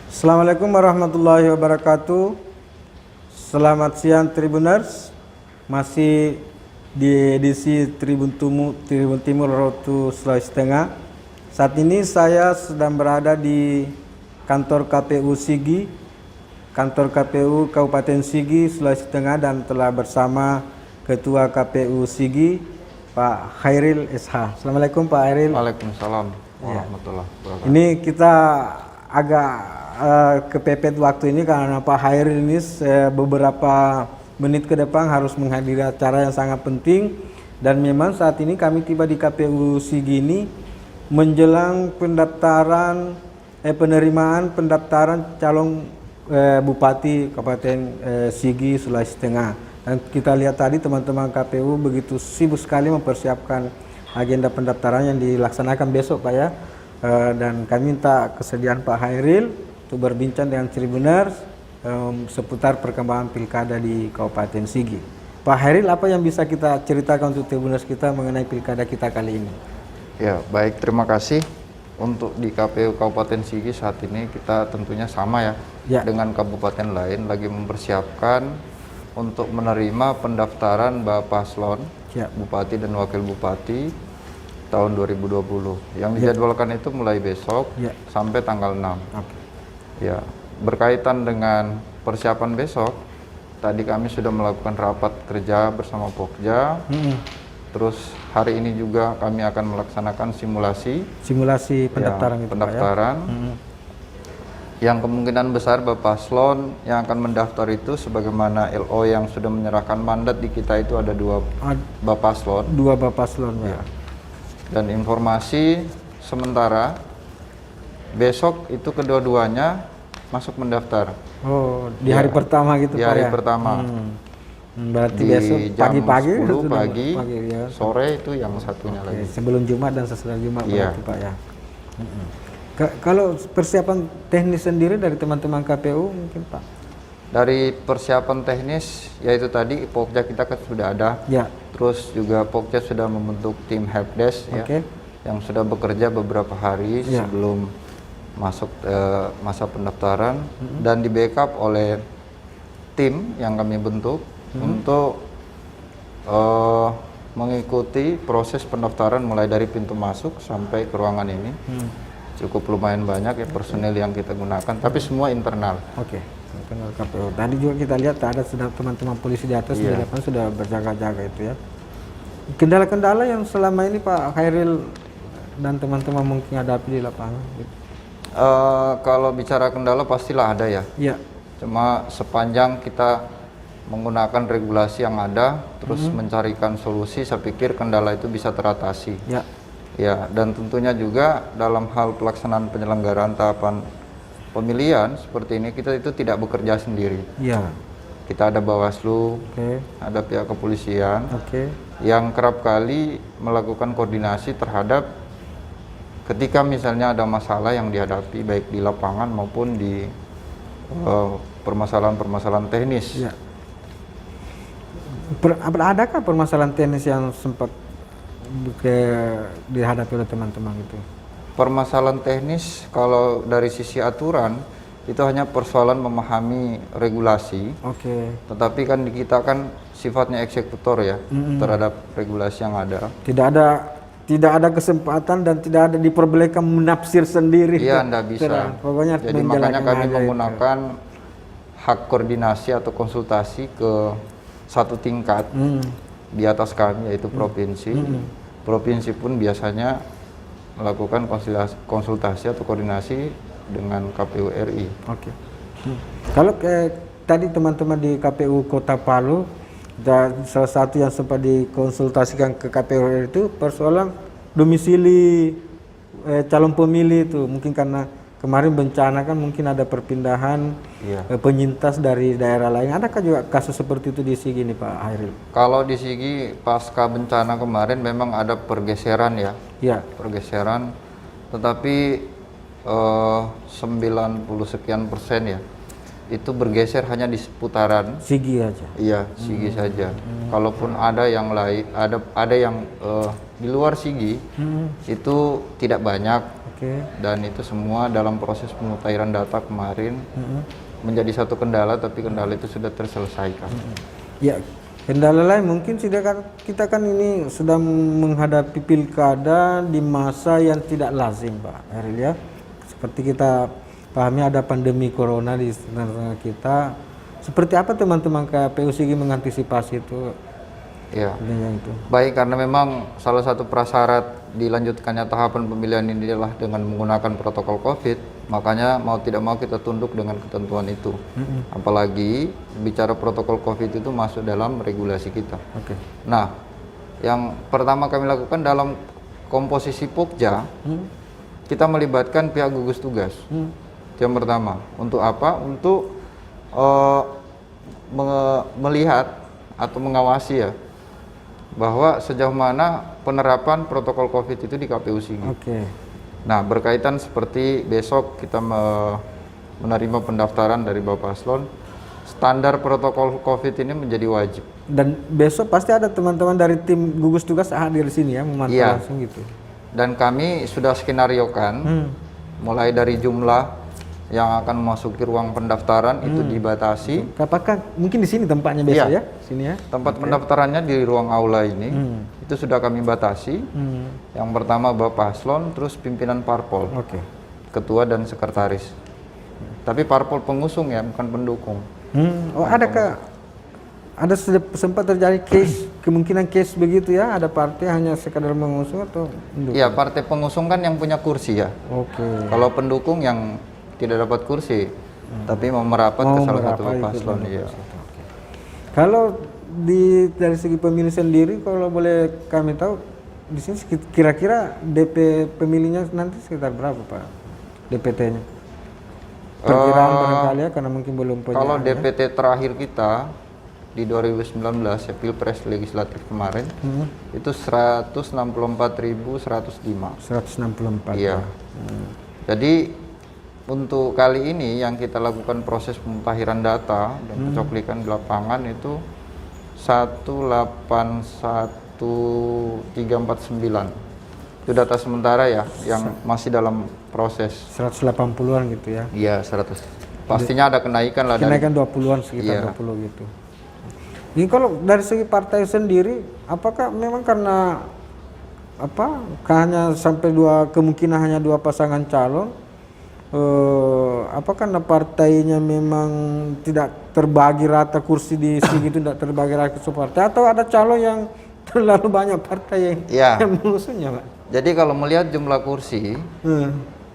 Assalamualaikum warahmatullahi wabarakatuh. Selamat siang Tribuners. Masih di edisi Tribun Timur Rotu Sulawesi Tengah. Saat ini saya sedang berada di kantor KPU Sigi, kantor KPU Kabupaten Sigi, Sulawesi Tengah, dan telah bersama Ketua KPU Sigi, Pak Khairil SH. Assalamualaikum Pak Khairil. Waalaikumsalam warahmatullahi wabarakatuh. Ini kita agak kepepet waktu ini karena Pak Khairil ini beberapa menit ke depan harus menghadiri acara yang sangat penting, dan memang saat ini kami tiba di KPU Sigi ini menjelang pendaftaran penerimaan pendaftaran calon Bupati Kabupaten Sigi Sulawesi Tengah. Dan kita lihat tadi teman-teman KPU begitu sibuk sekali mempersiapkan agenda pendaftaran yang dilaksanakan besok Pak ya. Dan kami minta kesediaan Pak Khairil untuk berbincang dengan Tribuners seputar perkembangan pilkada di Kabupaten Sigi. Pak Khairil, apa yang bisa kita ceritakan untuk Tribuners kita mengenai pilkada kita kali ini? Ya, baik, terima kasih. Untuk di KPU Kabupaten Sigi saat ini kita tentunya sama ya dengan kabupaten lain lagi mempersiapkan untuk menerima pendaftaran Bapak Paslon Bupati dan Wakil Bupati tahun 2020. Yang dijadwalkan itu mulai besok sampai tanggal 6. Ya, berkaitan dengan persiapan besok, tadi kami sudah melakukan rapat kerja bersama Pokja. Terus hari ini juga kami akan melaksanakan simulasi pendaftaran pendaftaran. Yang kemungkinan besar Bapak Paslon yang akan mendaftar itu sebagaimana LO yang sudah menyerahkan mandat di kita itu ada dua Bapak Paslon. Dua Bapak Paslon ya. Dan informasi sementara besok itu kedua-duanya masuk mendaftar. Oh, di hari pertama gitu Pak ya? Di hari pertama. Berarti di besok pagi-pagi 10 pagi, ya. Sore itu yang satunya lagi. Sebelum Jumat dan sesudah Jumat berarti Pak ya. Kalau persiapan teknis sendiri dari teman-teman KPU mungkin Pak? Dari persiapan teknis, yaitu tadi Pokja kita kan sudah ada. Terus juga Pokja sudah membentuk tim helpdesk yang sudah bekerja beberapa hari sebelum masuk masa pendaftaran dan di backup oleh tim yang kami bentuk untuk mengikuti proses pendaftaran mulai dari pintu masuk sampai ke ruangan ini. Cukup lumayan banyak ya personel yang kita gunakan, tapi semua internal. Internal KPU. Tadi juga kita lihat ada sudah teman-teman polisi di atas di depan sudah berjaga-jaga itu ya. Kendala-kendala yang selama ini Pak Khairil dan teman-teman mungkin hadapi di lapangan gitu. Kalau bicara kendala pastilah ada ya. Cuma sepanjang kita menggunakan regulasi yang ada, terus mencarikan solusi, saya pikir kendala itu bisa teratasi. Ya, dan tentunya juga dalam hal pelaksanaan penyelenggaraan tahapan pemilihan seperti ini kita itu tidak bekerja sendiri. Kita ada Bawaslu, ada pihak kepolisian yang kerap kali melakukan koordinasi terhadap ketika misalnya ada masalah yang dihadapi baik di lapangan maupun di permasalahan-permasalahan teknis. Adakah permasalahan teknis yang sempat dihadapi oleh teman-teman itu? Permasalahan teknis kalau dari sisi aturan itu hanya persoalan memahami regulasi. Tetapi kan di kita kan sifatnya eksekutor ya terhadap regulasi yang ada. Tidak ada kesempatan dan tidak ada diperbolehkan menafsir sendiri. Iya, enggak bisa. Pokoknya jadi makanya kami menggunakan hak koordinasi atau konsultasi ke satu tingkat di atas kami yaitu provinsi. Provinsi pun biasanya melakukan konsultasi atau koordinasi dengan KPU RI. Kalau tadi teman-teman di KPU Kota Palu, salah satu yang sempat dikonsultasikan ke KPU RI itu persoalan domisili calon pemilih itu. Mungkin karena kemarin bencana kan mungkin ada perpindahan penyintas dari daerah lain. Adakah juga kasus seperti itu di Sigi nih Pak Khairil? Kalau di Sigi pasca bencana kemarin memang ada pergeseran ya. Pergeseran, tetapi 90 sekian persen ya itu bergeser hanya di seputaran Sigi aja. Iya, Sigi saja. Kalaupun ada yang lain, ada yang di luar Sigi, itu tidak banyak. Dan itu semua dalam proses pemutahiran data kemarin menjadi satu kendala, tapi kendala itu sudah terselesaikan. Ya, kendala lain mungkin kita kan ini sudah menghadapi pilkada di masa yang tidak lazim, Pak Hairil ya. Seperti kita pahami ada pandemi corona di tengah kita. Seperti apa teman-teman KPU Sigi mengantisipasi itu? Ya, itu. Baik, karena memang salah satu prasyarat dilanjutkannya tahapan pemilihan ini adalah dengan menggunakan protokol COVID, makanya mau tidak mau kita tunduk dengan ketentuan itu. Apalagi bicara protokol COVID itu masuk dalam regulasi kita. Nah, yang pertama kami lakukan dalam komposisi Pokja, kita melibatkan pihak gugus tugas. Yang pertama, untuk apa? Untuk melihat atau mengawasi ya, bahwa sejauh mana penerapan protokol COVID itu di KPU Sigi. Nah, berkaitan seperti besok kita menerima pendaftaran dari Bapak Paslon, standar protokol COVID ini menjadi wajib. Dan besok pasti ada teman-teman dari tim gugus tugas hadir di sini ya, memantau langsung gitu. Dan kami sudah skenariokan, mulai dari jumlah yang akan memasuki ruang pendaftaran itu dibatasi. Apakah mungkin di sini tempatnya besok ya? Sini ya. Tempat pendaftarannya di ruang aula ini itu sudah kami batasi. Yang pertama Bapak Paslon, terus pimpinan parpol, ketua dan sekretaris. Tapi parpol pengusung ya, bukan pendukung. Ada sempat terjadi kemungkinan case begitu ya? Ada partai hanya sekadar mengusung atau pendukung? Iya, partai pengusung kan yang punya kursi ya. Kalau pendukung yang tidak dapat kursi, tapi mau merapat ke salah satu paslon. Iya. Kalau dari segi pemilih sendiri, kalau boleh kami tahu di sini kira-kira DP pemilihnya nanti sekitar berapa, Pak? DPT-nya? Perkiraan barangkali ya, karena mungkin belum punya. Kalau DPT terakhir kita di 2019 ya, Pilpres legislatif kemarin, itu 164.105. 164. Iya. Jadi untuk kali ini yang kita lakukan proses pemutahiran data dan pencoklikan di lapangan itu 181.349. Itu data sementara ya, yang masih dalam proses. 180-an gitu ya? Iya, 100. Pastinya ada kenaikan lah. Kenaikan 20-an, sekitar 20 gitu. Ini kalau dari segi partai sendiri, apakah memang karena hanya sampai kemungkinan hanya 2 pasangan calon? Karena partainya memang tidak terbagi rata kursi di Sigi itu tidak terbagi rata ke partai, atau ada calon yang terlalu banyak partai yang mengusungnya, Pak? Jadi kalau melihat jumlah kursi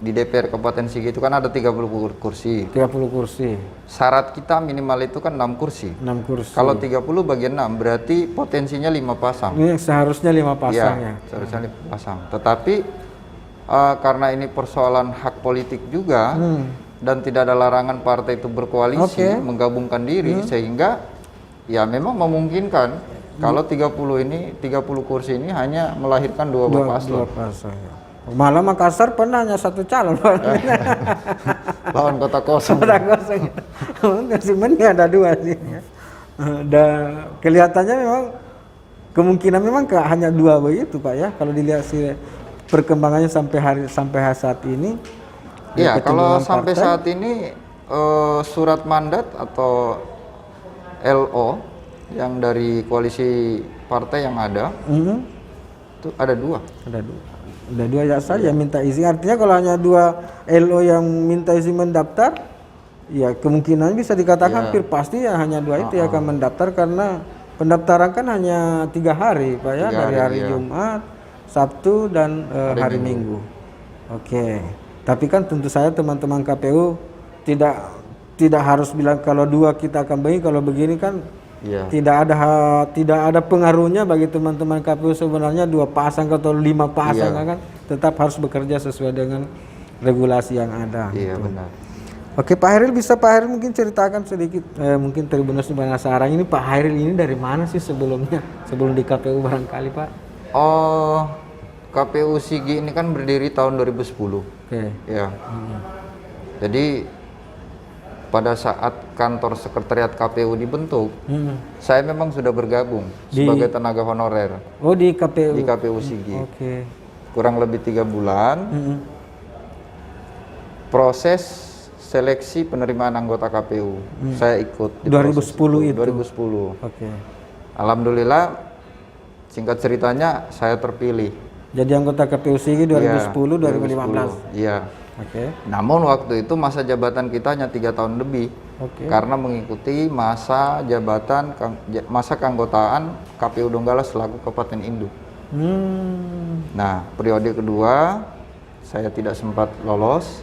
di DPR Kabupaten Sigi itu kan ada 30 kursi. 30 kursi. Syarat kita minimal itu kan 6 kursi. 6 kursi. Kalau 30 bagian 6 berarti potensinya 5 pasang. Ini seharusnya 5 pasang ya. Seharusnya 5 pasang. Tetapi karena ini persoalan hak politik juga dan tidak ada larangan partai itu berkoalisi, menggabungkan diri, sehingga ya memang memungkinkan kalau 30 kursi ini hanya melahirkan 2 paslon. Malah Makassar pernah hanya 1 calon. Lawan kota kosong. Kota kosong. Sebenarnya ada 2 sih. Dan kelihatannya memang kemungkinan memang hanya 2 begitu, Pak ya, kalau dilihat sih perkembangannya sampai saat ini. Iya, kalau sampai saat ini surat mandat atau LO yang dari koalisi partai yang ada itu ada 2. Ada 2 ya saja minta izin. Artinya kalau hanya 2 LO yang minta izin mendaftar, ya kemungkinan bisa dikatakan hampir pasti ya hanya 2 itu yang akan mendaftar, karena pendaftaran kan hanya 3 hari, Pak ya, dari hari Jumat, Sabtu dan hari Minggu. Tapi kan tentu saja teman-teman KPU tidak harus bilang kalau 2 kita akan begini, kalau begini kan tidak ada pengaruhnya bagi teman-teman KPU sebenarnya 2 pasang atau 5 pasang kan tetap harus bekerja sesuai dengan regulasi yang ada. Iya, benar. Oke, Pak Hairil, bisa Pak Hairil mungkin ceritakan sedikit mungkin Tribunnews Banasarang ini, Pak Hairil ini dari mana sih sebelum di KPU barangkali, Pak? KPU Sigi ini kan berdiri tahun 2010. Ya. Jadi pada saat kantor sekretariat KPU dibentuk, saya memang sudah bergabung sebagai tenaga honorer. Oh, di KPU? Di KPU Sigi. Oke. Kurang lebih 3 bulan. Proses seleksi penerimaan anggota KPU, saya ikut di 2010 itu? 2010. Oke. Alhamdulillah, singkat ceritanya saya terpilih. Jadi anggota KPU Sigi 2010, 2015? Iya. Oke. Namun waktu itu masa jabatan kita hanya 3 tahun lebih. Oke. Karena mengikuti masa jabatan, masa keanggotaan KPU Donggala selaku Kabupaten Induk. Nah, periode kedua saya tidak sempat lolos.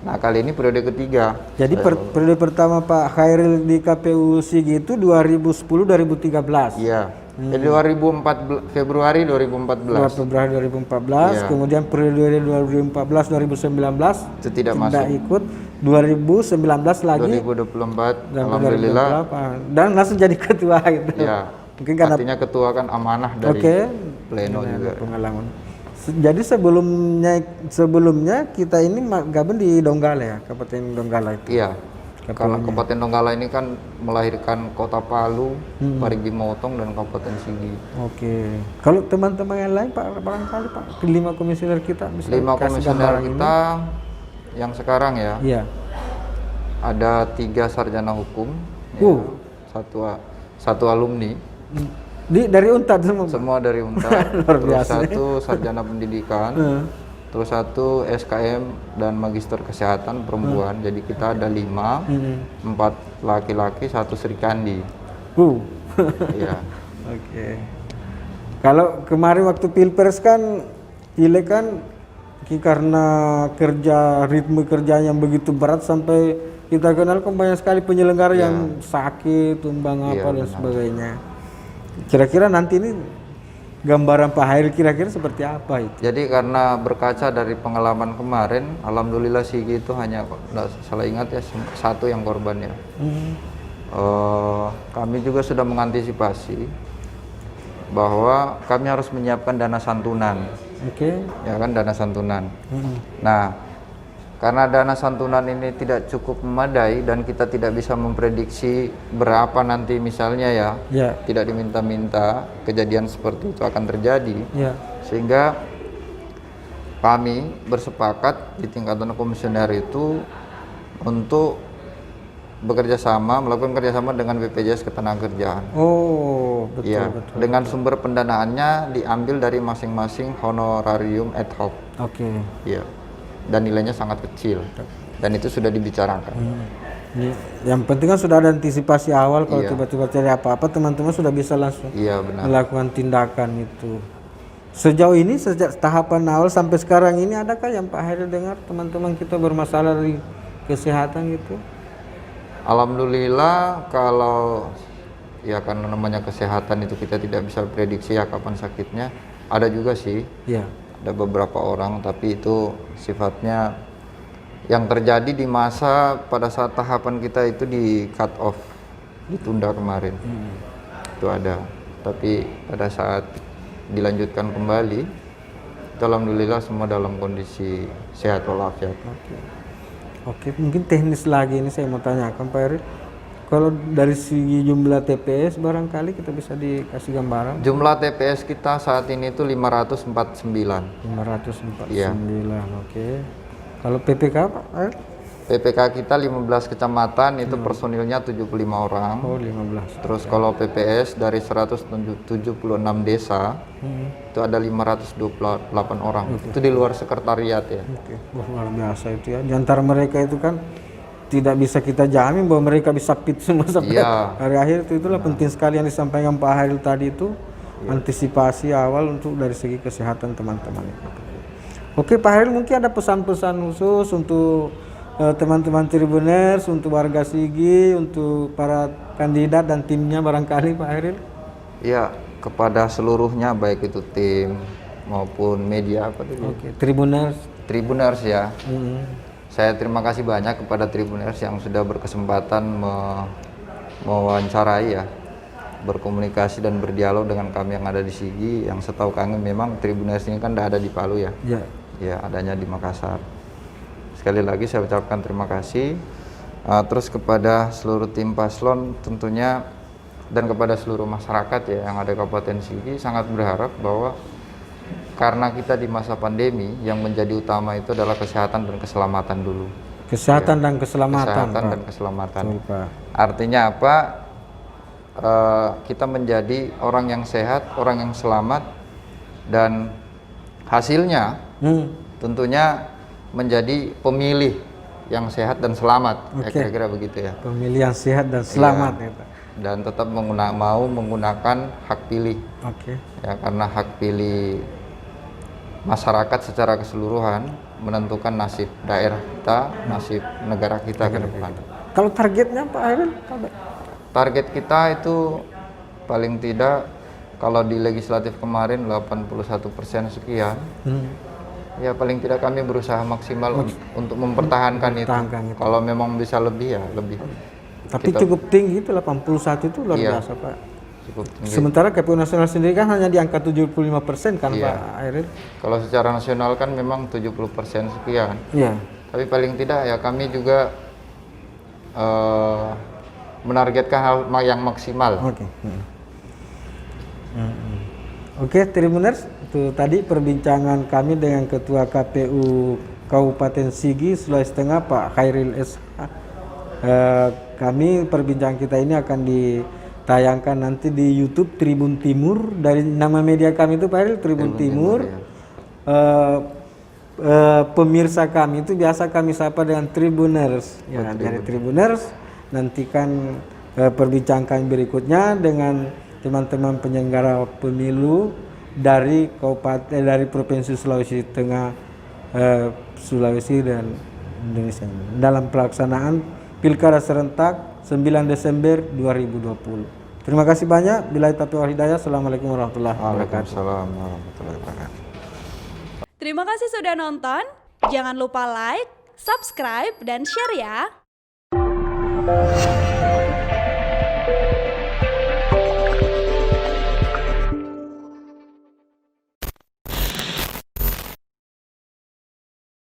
Nah, kali ini periode ketiga. Jadi periode pertama Pak Khairil di KPU Sigi itu 2010-2013? Iya. Jadi 2014, Februari 2014. Februari 2014, Iya. kemudian periode 2014-2019 Itu tidak masuk. ikut, 2019 lagi 2024, dan alhamdulillah. 2028. Dan langsung jadi ketua gitu. Ya. Mungkin karena Artinya ketua kan amanah dari pleno juga. pengalaman. Jadi sebelumnya kita ini gabung di Donggala ya, Kabupaten Donggala itu. Iya. Kalau Kabupaten Donggala ini kan melahirkan Kota Palu, Parigi Motong, dan Kabupaten Sigi. Oke. Kalau teman-teman yang lain Pak, barangkali Pak, 5 komisioner kita bisa 5 kasih komisioner gambaran kita yang sekarang ya, Iya. ada 3 sarjana hukum, ya, satu alumni, Dari Unpad semua. semua dari Unpad, Luar terus biasa. 1 sarjana pendidikan, terus 1 SKM dan magister kesehatan perempuan. Jadi kita ada 5, 4 laki-laki, 1 Sri Kandi. Iya. Oke. Kalau kemarin waktu Pilpres kan, Ile kan karena ritme kerja yang begitu berat sampai kita kenal kan banyak sekali penyelenggara yang sakit, tumbang apa dan sebagainya. Kira-kira nanti ini gambaran Pak Khairil kira-kira seperti apa itu? Jadi karena berkaca dari pengalaman kemarin, alhamdulillah Sigi itu hanya, tidak salah ingat ya, 1 yang korban ya. Kami juga sudah mengantisipasi bahwa kami harus menyiapkan dana santunan. Oke. Ya kan, dana santunan. Nah, karena dana santunan ini tidak cukup memadai dan kita tidak bisa memprediksi berapa nanti misalnya ya, tidak diminta-minta, kejadian seperti itu akan terjadi. Sehingga kami bersepakat di tingkatan komisioner itu untuk melakukan kerjasama dengan BPJS Ketenagakerjaan. Oh, betul, Ya, betul. dengan sumber pendanaannya diambil dari masing-masing honorarium ad hoc. Oke. Iya. Dan nilainya sangat kecil. Dan itu sudah dibicarakan. Yang penting kan sudah ada antisipasi awal kalau tiba-tiba terjadi apa-apa, teman-teman sudah bisa langsung melakukan tindakan itu. Sejauh ini, sejak tahapan awal sampai sekarang ini, adakah yang Pak Khairil dengar teman-teman kita bermasalah dari kesehatan gitu? Alhamdulillah, kalau ya karena namanya kesehatan itu kita tidak bisa prediksi ya kapan sakitnya. Ada juga sih. Ada beberapa orang, tapi itu sifatnya yang terjadi di masa pada saat tahapan kita itu di cut off, ditunda kemarin. Itu ada. Tapi pada saat dilanjutkan kembali, itu alhamdulillah semua dalam kondisi sehat walafiat. Oke, mungkin teknis lagi ini saya mau tanyakan Pak Khairil. Kalau dari segi jumlah TPS barangkali kita bisa dikasih gambaran. Jumlah TPS kita saat ini itu 549. 549, Iya. Oke. Kalau PPK Pak Khairil? PPK kita 15 kecamatan itu personilnya 75 orang. Oh, 15. Terus kalau PPS dari 176 desa itu ada 528 orang. Itu di luar sekretariat ya. Oke. Wah, luar biasa itu ya. Di antara mereka itu kan tidak bisa kita jamin bahwa mereka bisa fit semua sampai hari akhir. Itulah penting sekali yang disampaikan Pak Khairil tadi itu, antisipasi awal untuk dari segi kesehatan teman-teman. Oke Pak Khairil, mungkin ada pesan-pesan khusus untuk teman-teman Tribuners, untuk warga Sigi, untuk para kandidat dan timnya barangkali Pak Khairil? Ya, kepada seluruhnya baik itu tim maupun media apa tadi? Tribuners ya. Saya terima kasih banyak kepada Tribuners yang sudah berkesempatan mewawancarai ya, berkomunikasi dan berdialog dengan kami yang ada di Sigi. Yang setahu kami memang Tribuners ini kan tidak ada di Palu ya. Ya, adanya di Makassar. Sekali lagi saya ucapkan terima kasih. Terus kepada seluruh tim paslon tentunya dan kepada seluruh masyarakat ya yang ada di Kabupaten Sigi, sangat berharap bahwa karena kita di masa pandemi yang menjadi utama itu adalah kesehatan dan keselamatan dulu. Kesehatan dan keselamatan. Kesehatan Pak. dan keselamatan. Betul, Pak. Artinya apa? Kita menjadi orang yang sehat, orang yang selamat, dan hasilnya tentunya menjadi pemilih yang sehat dan selamat. Ya, kira-kira begitu ya. Pemilih yang sehat dan selamat ya, Pak. Dan tetap mau menggunakan hak pilih. Ya, karena hak pilih masyarakat secara keseluruhan menentukan nasib daerah kita, nasib negara kita ke depan. Kalau targetnya Pak Hairil? Target kita itu paling tidak kalau di legislatif kemarin 81% sekian. Ya paling tidak kami berusaha maksimal untuk mempertahankan itu. Kalau memang bisa lebih ya lebih. Tapi cukup tinggi itu 81 itu luar biasa Pak. Cukup tinggi. Sementara KPU nasional sendiri kan hanya di angka 75% kan Pak Hairil? Kalau secara nasional kan memang 70% sekian. Iya. Tapi paling tidak ya kami juga menargetkan hal yang maksimal. Oke, Tribuners, itu tadi perbincangan kami dengan Ketua KPU Kabupaten Sigi Sulawesi Tengah Pak Hairil SH. Kami perbincangan kita ini akan ditayangkan nanti di YouTube Tribun Timur. Dari nama media kami itu Pak Hairil Tribun Timur. Pemirsa kami itu biasa kami sapa dengan Tribuners. Ya, dari Tribuners nantikan perbincangan kami berikutnya dengan teman-teman penyelenggara pemilu dari dari Provinsi Sulawesi Tengah, Sulawesi dan Indonesia dalam pelaksanaan Pilkada serentak 9 Desember 2020. Terima kasih banyak. Billahi taufiq wal hidayah. Assalamualaikum warahmatullahi wabarakatuh. Waalaikumsalam warahmatullahi wabarakatuh. Terima kasih sudah nonton. Jangan lupa like, subscribe, dan share ya.